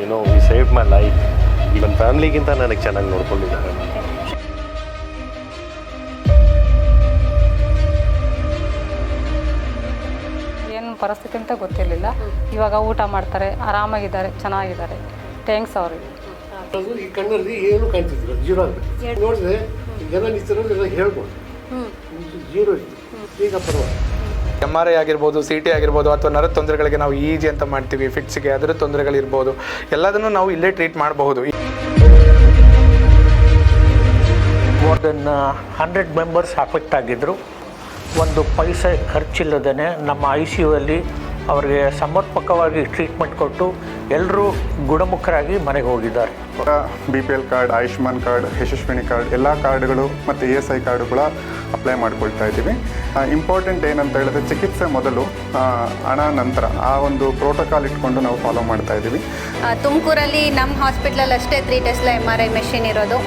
V save my life. Even ಫ್ಯಾಮ್ಲಿಗಿಂತ ನನಗೆ ಚೆನ್ನಾಗಿ ನೋಡ್ಕೊಂಡಿದ್ದಾರೆ. ಏನು ಪರಿಸ್ಥಿತಿ ಅಂತ ಗೊತ್ತಿರಲಿಲ್ಲ. ಇವಾಗ ಊಟ ಮಾಡ್ತಾರೆ, ಆರಾಮಾಗಿದ್ದಾರೆ, ಚೆನ್ನಾಗಿದ್ದಾರೆ. ಥ್ಯಾಂಕ್ಸ್ ಅವ್ರಿಗೆ. ಈ ಕಣ್ಣಲ್ಲಿ ಏನು ಕಾಣ್ತಿದ್ರು, ಜೀರೋ ಆಗಬೇಕು. ನೋಡಿದ್ರೆ ಜನ ನಿಂತಿರೋದು ಹೇಳ್ಬೋದು, ಜೀರೋ ಇತ್ತು. ಈಗ ಪರವಾಗಿಲ್ಲ. MRI ಆಗಿರ್ಬೋದು, CT ಆಗಿರ್ಬೋದು, ಅಥವಾ ನರದ ತೊಂದರೆಗಳಿಗೆ ನಾವು EG ಅಂತ ಮಾಡ್ತೀವಿ, ಫಿಟ್ಸ್ಗೆ ಅದರ ತೊಂದರೆಗಳಿರ್ಬೋದು, ಎಲ್ಲದನ್ನು ನಾವು ಇಲ್ಲೇ ಟ್ರೀಟ್ ಮಾಡಬಹುದು. ಮೋರ್ ದೆನ್ 100 ಮೆಂಬರ್ಸ್ ಅಫೆಕ್ಟ್ ಆಗಿದ್ದರು. ಒಂದು ಪೈಸೆ ಖರ್ಚಿಲ್ಲದೇ ನಮ್ಮ ICU ಅಲ್ಲಿ ಅವರಿಗೆ ಸಮರ್ಪಕವಾಗಿ ಟ್ರೀಟ್ಮೆಂಟ್ ಕೊಟ್ಟು ಎಲ್ಲರೂ ಗುಣಮುಖರಾಗಿ ಮನೆಗೆ ಹೋಗಿದ್ದಾರೆ. BPL card, Ayushman card, Yeshasvini card ಎಲ್ಲ ಕಾರ್ಡ್ಗಳು ಮತ್ತು ESI ಕಾರ್ಡು ಕೂಡ ಅಪ್ಲೈ ಮಾಡ್ಕೊಳ್ತಾ ಇದ್ದೀವಿ. ಇಂಪಾರ್ಟೆಂಟ್ ಏನಂತ ಹೇಳಿದ್ರೆ ಚಿಕಿತ್ಸೆ ಮೊದಲು, ಹಣ ನಂತರ, ಆ ಒಂದು ಪ್ರೋಟೋಕಾಲ್ ಇಟ್ಕೊಂಡು ನಾವು ಫಾಲೋ ಮಾಡ್ತಾ ಇದ್ದೀವಿ. ತುಮಕೂರಲ್ಲಿ ನಮ್ಮ ಹಾಸ್ಪಿಟ್ಲಲ್ಲಿ ಅಷ್ಟೇ 3 ಟೆಸ್ಲಾ MRI ಮೆಷಿನ್ ಇರೋದು.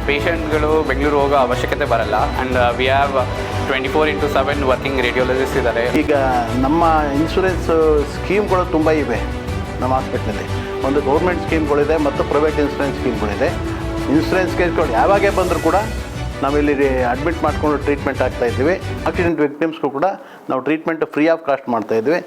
ಪೇಷಂಟ್ಗಳು ಬೆಂಗಳೂರು ಹೋಗೋ ಅವಶ್ಯಕತೆ ಬರಲ್ಲ. And we have 24/7 working radiologist ಇದ್ದಾರೆ. ಈಗ ನಮ್ಮ ಇನ್ಶೂರೆನ್ಸ್ ಸ್ಕೀಮ್ಗಳು ತುಂಬ ಇವೆ ನಮ್ಮ ಹಾಸ್ಪಿಟ್ಲಲ್ಲಿ. ಒಂದು ಗೌರ್ಮೆಂಟ್ ಸ್ಕೀಮ್ಗಳಿದೆ ಮತ್ತು ಪ್ರೈವೇಟ್ ಇನ್ಶೂರೆನ್ಸ್ ಸ್ಕೀಮ್ಗಳಿದೆ. ಇನ್ಶೂರೆನ್ಸ್ ಕೇಸ್ಗಳು ಯಾವಾಗೇ ಬಂದರೂ ಕೂಡ ನಾವಿಲ್ಲಿ ಅಡ್ಮಿಟ್ ಮಾಡಿಕೊಂಡು ಟ್ರೀಟ್ಮೆಂಟ್ ಆಗ್ತಾಯಿದ್ದೀವಿ. ಆಕ್ಸಿಡೆಂಟ್ ವಿಕ್ಟಿಮ್ಸ್ಗೂ ಕೂಡ ನಾವು ಟ್ರೀಟ್ಮೆಂಟ್ ಫ್ರೀ ಆಫ್ ಕಾಸ್ಟ್ ಮಾಡ್ತಾಯಿದ್ವಿ.